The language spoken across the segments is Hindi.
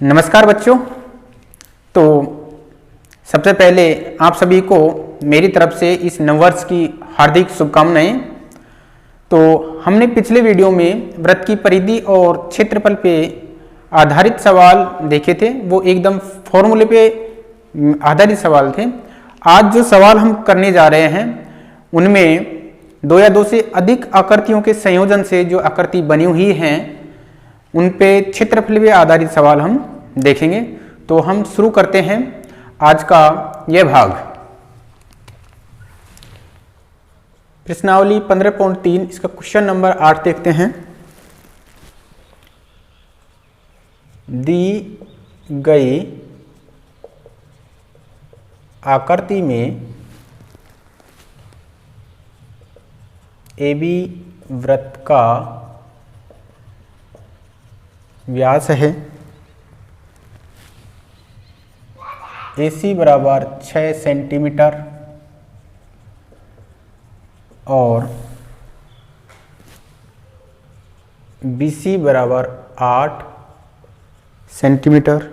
नमस्कार बच्चों। तो सबसे पहले आप सभी को मेरी तरफ से इस नववर्ष की हार्दिक शुभकामनाएं। तो हमने पिछले वीडियो में वृत्त की परिधि और क्षेत्रफल पे आधारित सवाल देखे थे, वो एकदम फॉर्मूले पे आधारित सवाल थे। आज जो सवाल हम करने जा रहे हैं उनमें दो या दो से अधिक आकृतियों के संयोजन से जो आकृति बनी हुई हैं उन पे क्षेत्रफल पे आधारित सवाल हम देखेंगे। तो हम शुरू करते हैं आज का यह भाग। प्रश्नावली 15.3 इसका क्वेश्चन नंबर 8 देखते हैं। दी गई आकृति में AB वृत्त का व्यास है AC बराबर 6 सेंटीमीटर और BC बराबर 8 सेंटीमीटर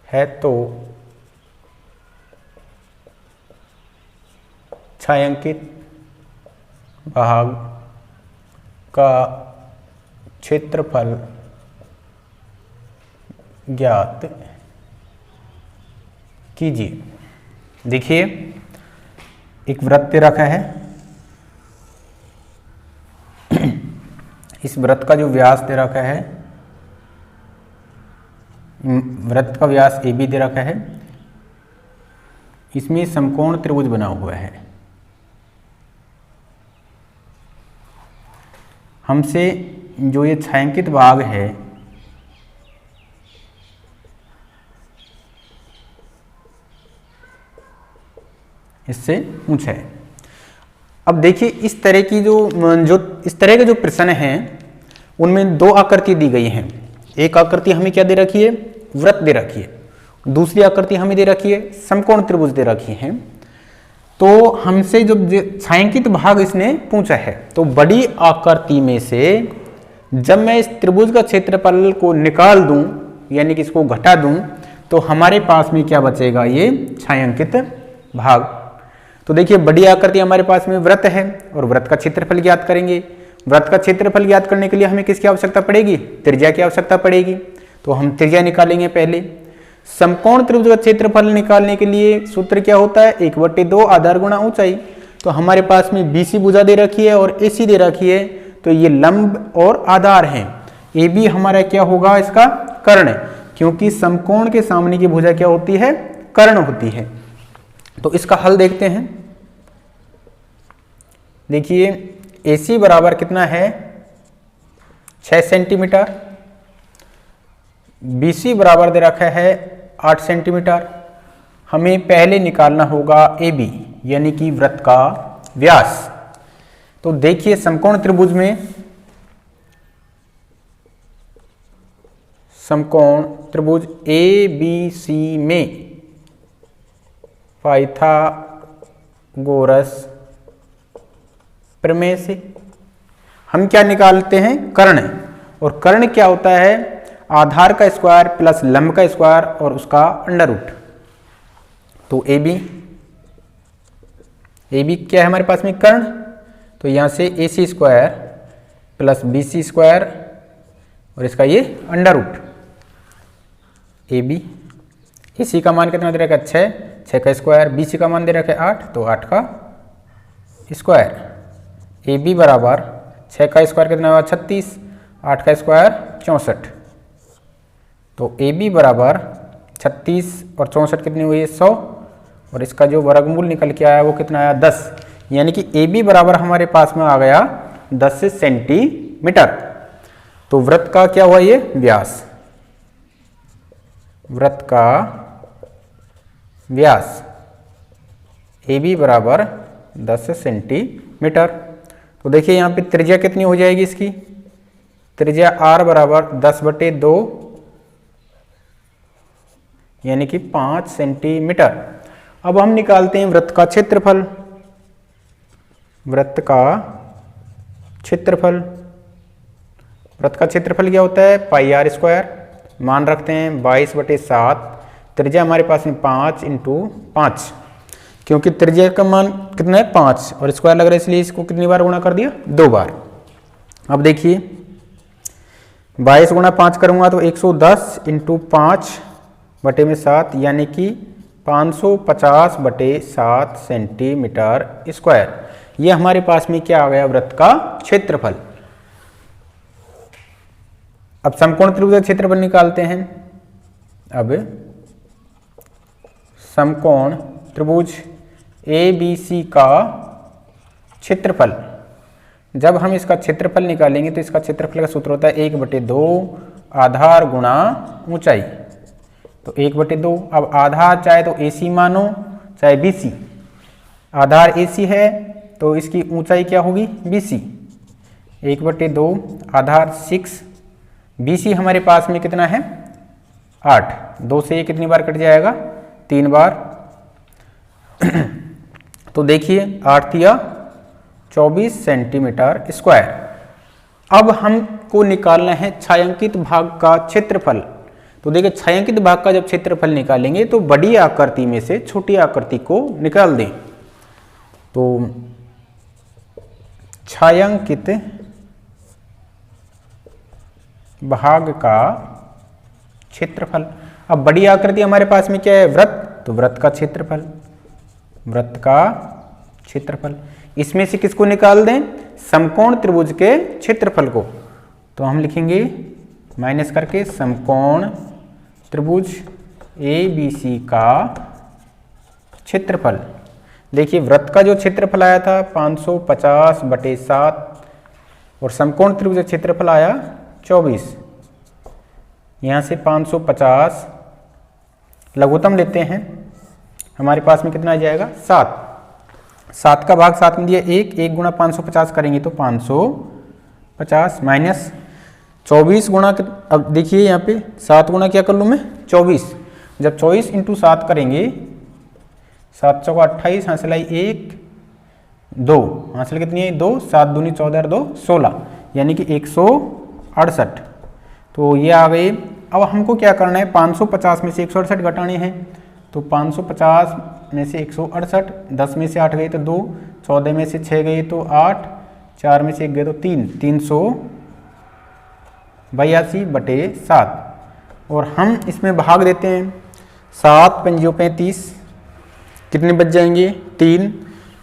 है, तो छायांकित भाग का क्षेत्रफल ज्ञात कीजिए। देखिए, एक वृत्त दे रखा है। इस वृत्त का जो व्यास दे रखा है, वृत्त का व्यास AB दे रखा है। इसमें समकोण त्रिभुज बना हुआ है। हमसे जो ये छायांकित भाग है इससे पूछा है। अब देखिए, इस तरह की इस तरह के जो प्रश्न हैं उनमें दो आकृति दी गई हैं। एक आकृति हमें क्या दे रखी है? वृत्त दे रखी है। दूसरी आकृति हमें दे रखी है समकोण त्रिभुज दे रखी है। तो हमसे जो छायांकित भाग इसने पूछा है, तो बड़ी आकृति में से जब मैं इस त्रिभुज का क्षेत्रफल को निकाल दूं, यानी कि इसको घटा दूं, तो हमारे पास में क्या बचेगा? ये छायांकित भाग। तो देखिए, बड़ी आकृति हमारे पास में वृत्त है और वृत्त का क्षेत्रफल ज्ञात करेंगे। वृत्त का क्षेत्रफल ज्ञात करने के लिए हमें किसकी आवश्यकता पड़ेगी? त्रिज्या की आवश्यकता पड़ेगी। तो हम त्रिज्या निकालेंगे पहले। समकोण त्रिभुज का क्षेत्रफल निकालने के लिए सूत्र क्या होता है? 1/2 आधार गुणा ऊंचाई। तो हमारे पास में BC भुजा दे रखी है और AC दे रखी है, तो ये लंब और आधार हैं। AB हमारा क्या होगा? इसका कर्ण, क्योंकि समकोण के सामने की भुजा क्या होती है? कर्ण होती है। तो इसका हल देखते हैं। देखिए, AC बराबर कितना है? 6 सेंटीमीटर। BC बराबर दे रखा है 8 सेंटीमीटर। हमें पहले निकालना होगा AB, यानी कि वृत्त का व्यास। तो देखिए, समकोण त्रिभुज में समकोण त्रिभुज ABC में पाइथागोरस प्रमेय से हम क्या निकालते हैं? कर्ण। और कर्ण क्या होता है? आधार का स्क्वायर प्लस लंब का स्क्वायर और उसका अंडर रूट। तो AB क्या है हमारे पास में? कर्ण। तो यहां से AC square plus BC square और इसका ये अंडर रूट। AC का मान कितना दे रखा है? 6 का स्क्वायर। BC का मान दे रखा है 8, तो 8 का स्क्वायर। AB बराबर 6 का स्क्वायर कितना हुआ? 36, 8 का स्क्वायर 64। तो AB बराबर 36 और 64 कितनी हुई? 100। और इसका जो वर्गमूल निकल के आया वो कितना आया? 10। यानी कि AB बराबर हमारे पास में आ गया 10 सेंटीमीटर। तो वृत्त का क्या हुआ? ये व्यास। वृत्त का व्यास AB बराबर 10 सेंटीमीटर। तो देखिए, यहाँ पे त्रिज्या कितनी हो जाएगी इसकी? त्रिज्या R बराबर 10/2 यानी कि 5 सेंटीमीटर। अब हम निकालते हैं वृत्त का क्षेत्रफल। वृत्त का क्षेत्रफल वृत्त का क्षेत्रफल क्या होता है पाई आर स्क्वायर, मान रखते हैं 22/7, त्रिज्या हमारे पास में 5 × 5, क्योंकि त्रिज्या का मान कितना है 5 और स्क्वायर लग रहा है इसलिए इसको कितनी बार गुणा कर दिया 2 बार। अब देखिए 22 × 5 करूँगा तो 110 × 5/7 यानी कि 550/7 सेंटीमीटर स्क्वायर। ये हमारे पास में क्या आ गया वृत्त का क्षेत्रफल। अब समकोण त्रिभुज का क्षेत्रफल निकालते हैं। अब समकोण त्रिभुज ABC का क्षेत्रफल, जब हम इसका क्षेत्रफल निकालेंगे तो इसका क्षेत्रफल का सूत्र होता है 1/2 आधार गुणा ऊंचाई। तो 1/2, अब आधार चाहे तो AC मानो चाहे BC, आधार AC है तो इसकी ऊंचाई क्या होगी BC, 1/2 आधार 6, BC हमारे पास में कितना है 8, 2 से ये कितनी बार कट जाएगा 3 बार। तो देखिए 8 या 24 सेंटीमीटर स्क्वायर। अब हमको निकालना है छायांकित भाग का क्षेत्रफल। तो देखिए छायांकित भाग का जब क्षेत्रफल निकालेंगे तो बड़ी आकृति में से छोटी आकृति को निकाल दें। तो छायांकित भाग का क्षेत्रफल, अब बड़ी आकृति हमारे पास में क्या है वृत्त, तो वृत्त का क्षेत्रफल, वृत्त का क्षेत्रफल। इसमें से किसको निकाल दें समकोण त्रिभुज के क्षेत्रफल को। तो हम लिखेंगे माइनस करके समकोण त्रिभुज ABC का क्षेत्रफल। देखिए वृत्त का जो क्षेत्रफल आया था 550/7 और समकोण त्रिभुज का क्षेत्रफल आया 24। यहाँ से 550 लघुत्तम लेते हैं, हमारे पास में कितना आ जाएगा 7, 7 का भाग 7 में दिया 1, 1 × 550 करेंगे तो 550 माइनस 24 गुणा, अब देखिए यहाँ पे 7 गुणा क्या कर लूँ मैं 24, जब 24 × 7 करेंगे 7 चौका 28, हासिल आई 1 2, हासिल कितनी है 2, 7 दूनी 14 2 16 यानी कि 168। तो ये आ गए। अब हमको क्या करना है 550 में से 168 घटाने हैं। तो 550 में से 168, 10 में से 8 गए तो 2, 14 में से 6 गए तो 8, 4 में से 1 गए तो 3, 382/7 और हम इसमें भाग देते हैं 7 पंजों 35, कितने बच जाएंगे 3,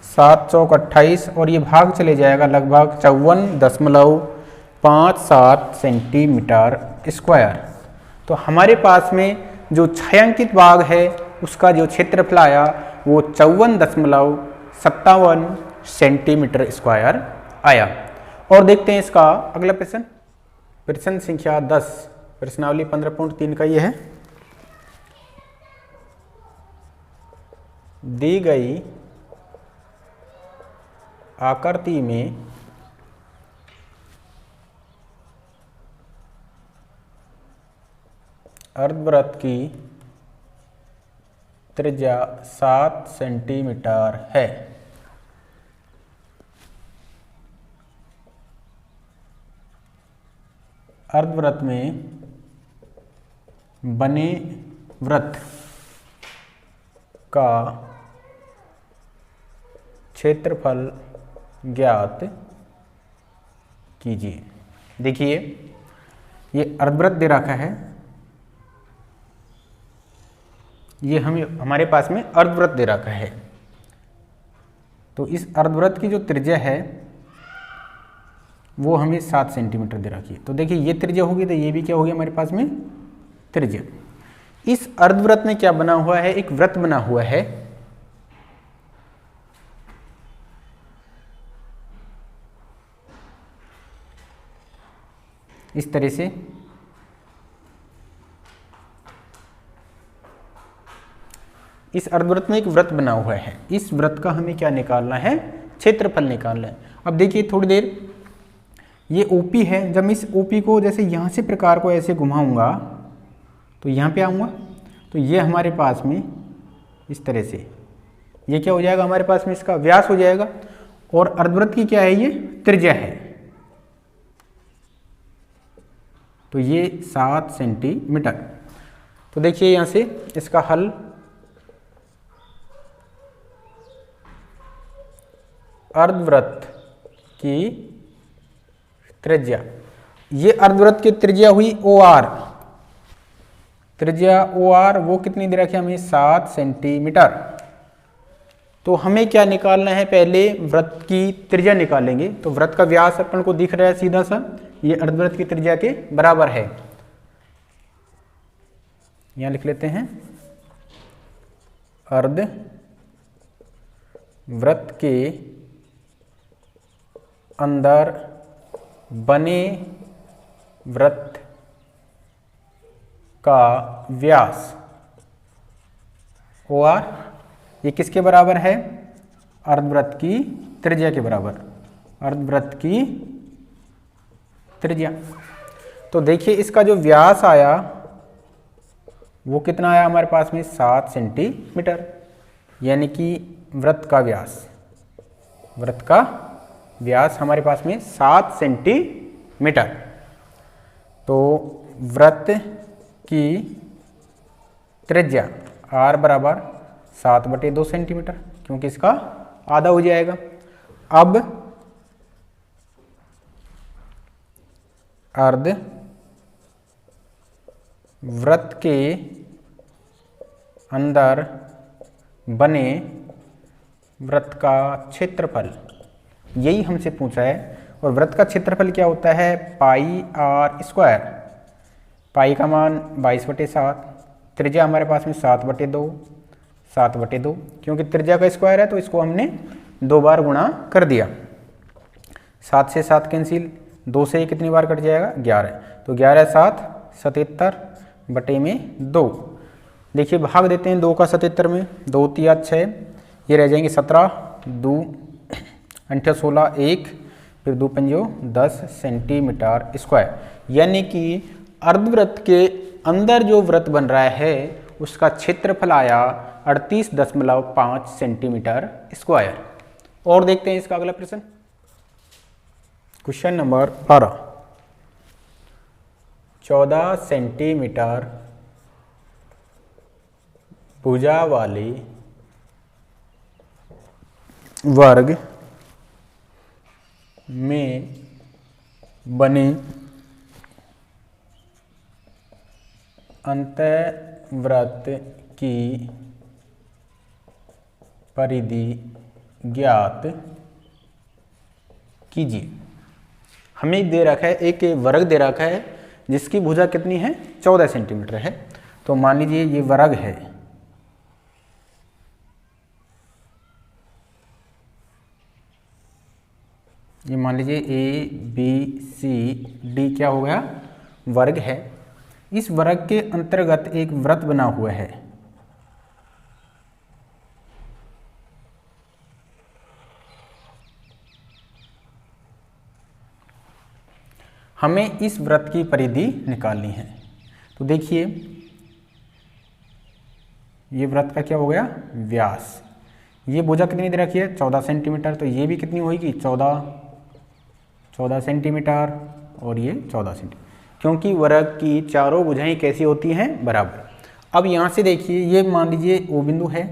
7 चौक 28 और ये भाग चले जाएगा लगभग 54.57 सेंटीमीटर स्क्वायर। तो हमारे पास में जो छायांकित भाग है उसका जो क्षेत्रफल आया वो 54.57 सेंटीमीटर स्क्वायर आया। और देखते हैं इसका अगला प्रश्न, प्रश्न संख्या 10, प्रश्नावली 15.3 का ये है। दी गई आकृति में अर्धवृत्त की त्रिज्या 7 सेंटीमीटर है। अर्धवृत्त में बने वृत्त का क्षेत्रफल ज्ञात कीजिए। देखिए ये अर्धवृत्त दे रखा है, ये हमारे पास में अर्धवृत्त दे रखा है। तो इस अर्धवृत्त की जो त्रिज्या है वो हमें 7 सेंटीमीटर दे रखी है। तो देखिए ये त्रिज्या होगी तो ये भी क्या होगी हमारे पास में त्रिज्या। इस अर्धवृत्त में क्या बना हुआ है, एक वृत्त बना हुआ है। इस तरह से इस अर्धवृत्त में एक वृत्त बना हुआ है। इस वृत्त का हमें क्या निकालना है, क्षेत्रफल निकालना है। अब देखिए थोड़ी देर, ये OP है। जब मैं इस OP को जैसे यहाँ से प्रकार को ऐसे घुमाऊंगा तो यहाँ पे आऊँगा तो ये हमारे पास में इस तरह से ये क्या हो जाएगा, हमारे पास में इसका व्यास हो जाएगा और अर्धवृत्त की क्या है, ये त्रिज्या है। तो ये 7 सेंटीमीटर। तो देखिए यहाँ से इसका हल, अर्धवृत्त की त्रिज्या, ये अर्धवृत्त की त्रिज्या हुई OR, त्रिज्या OR वो कितनी दे रखी है हमें, 7 सेंटीमीटर। तो हमें क्या निकालना है, पहले वृत्त की त्रिज्या निकालेंगे। तो वृत्त का व्यास अपन को दिख रहा है सीधा सा, ये अर्धवृत्त की त्रिज्या के बराबर है। यहां लिख लेते हैं, अर्धवृत्त के अंदर बने वृत्त का व्यास OR ये किसके बराबर है, अर्धवृत्त की त्रिज्या के बराबर, अर्धवृत्त की त्रिज्या। तो देखिए इसका जो व्यास आया वो कितना आया हमारे पास में, 7 सेंटीमीटर, यानी कि वृत्त का व्यास, वृत्त का व्यास हमारे पास में 7 सेंटीमीटर। तो वृत्त की त्रिज्या R बराबर 7/2 सेंटीमीटर, क्योंकि इसका आधा हो जाएगा। अब अर्धवृत्त के अंदर बने वृत्त का क्षेत्रफल, यही हमसे पूछा है। और वृत्त का क्षेत्रफल क्या होता है, πr²। पाई का मान 22/7, त्रिज्या हमारे पास में 7/2, क्योंकि त्रिज्या का स्क्वायर है तो इसको हमने 2 बार गुणा कर दिया। 7 से 7 कैंसिल, 2 से कितनी बार कट जाएगा, 11। तो 11 7 77/2। देखिए भाग देते हैं 2 का 77 में, 2 3 6, ये रह जाएंगे 17, 2 8 16, 1, फिर 2 5 10 सेंटीमीटर स्क्वायर। यानी कि अर्धवृत्त के अंदर जो वृत्त बन रहा है उसका क्षेत्रफल आया 38.5 सेंटीमीटर स्क्वायर। और देखते हैं इसका अगला प्रश्न, क्वेश्चन नंबर 12। 14 सेंटीमीटर भुजा वाली वर्ग में बने अंतःवृत्त की परिधि ज्ञात कीजिए। हमें दे रखा है, एक वर्ग दे रखा है जिसकी भुजा कितनी है, 14 सेंटीमीटर है। तो मान लीजिए ये वर्ग है, ये मान लीजिए ABCD क्या हो गया, वर्ग है। इस वर्ग के अंतर्गत एक वृत्त बना हुआ है। हमें इस वृत्त की परिधि निकालनी है। तो देखिए ये वृत्त का क्या हो गया, व्यास। ये भुजा कितनी दे रखी है, 14 सेंटीमीटर। तो ये भी कितनी होगी, 14 सेंटीमीटर, और ये 14 सेंटीमीटर, क्योंकि वर्ग की चारों भुजाएं कैसी होती हैं, बराबर। अब यहाँ से देखिए, ये मान लीजिए O बिंदु है,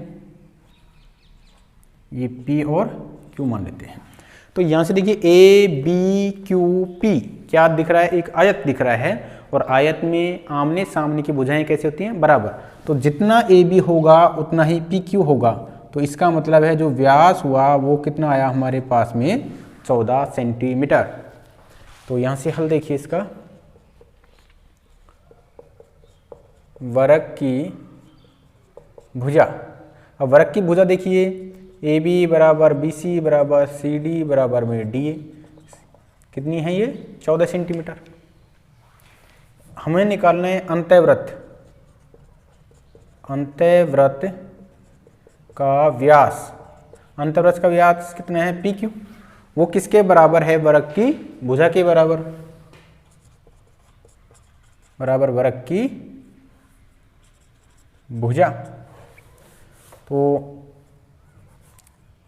ये P और Q मान लेते हैं। तो यहाँ से देखिए ABQP क्या दिख रहा है, एक आयत दिख रहा है, और आयत में आमने सामने की भुजाएं कैसे होती हैं, बराबर। तो जितना AB होगा उतना ही PQ होगा। तो इसका मतलब है जो व्यास हुआ वो कितना आया हमारे पास में, 14 सेंटीमीटर। तो यहाँ से हल देखिए इसका, वर्ग की भुजा। अब वर्ग की भुजा देखिए, AB बराबर BC बराबर CD बराबर में DA, कितनी है ये, 14 सेंटीमीटर। हमें निकालना है अंतःवृत्त, अंतःवृत्त का व्यास। अंतःवृत्त का व्यास कितना है, PQ। वो किसके बराबर है, वर्ग की भुजा के बराबर, बराबर वर्ग की भुजा। तो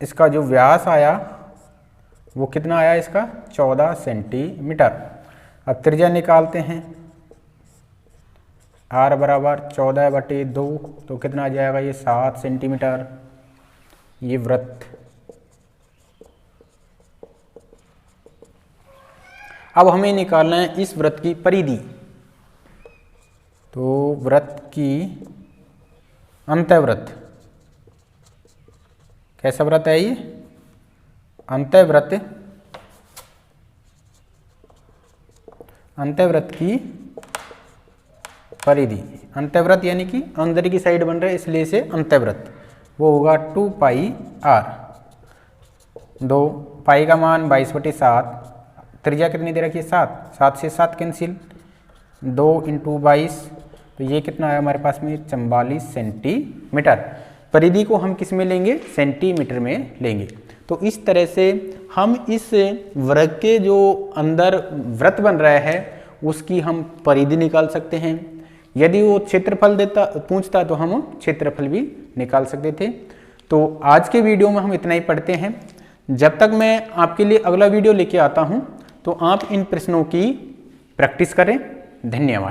इसका जो व्यास आया वो कितना आया, इसका 14 सेंटीमीटर। अब त्रिज्या निकालते हैं, r बराबर 14/2, तो कितना आ जाएगा ये 7 सेंटीमीटर, ये वृत्त। अब हमें निकालना है इस वृत्त की परिधि। तो वृत्त की अंतःवृत्त, कैसा वृत्त है ये? अंतःवृत्त, अंतःवृत्त की परिधि। अंतःवृत्त यानी कि अंदर की साइड बन रहा है इसलिए इसे अंतःवृत्त, वो होगा 2πr। 2 पाई का मान 22/7, त्रिज्या कितनी दे रखी है 7, 7 से 7 कैंसिल, 2 × 22, तो ये कितना आया हमारे पास में 44 सेंटीमीटर। परिधि को हम किस में लेंगे? सेंटीमीटर में लेंगे। तो इस तरह से हम इस वृत्त के जो अंदर वृत्त बन रहा है उसकी हम परिधि निकाल सकते हैं। यदि वो क्षेत्रफल पूछता तो हम क्षेत्रफल भी निकाल सकते थे। तो आज के वीडियो में हम इतना ही पढ़ते हैं। जब तक मैं आपके लिए अगला वीडियो लेके आता हूं तो आप इन प्रश्नों की प्रैक्टिस करें। धन्यवाद।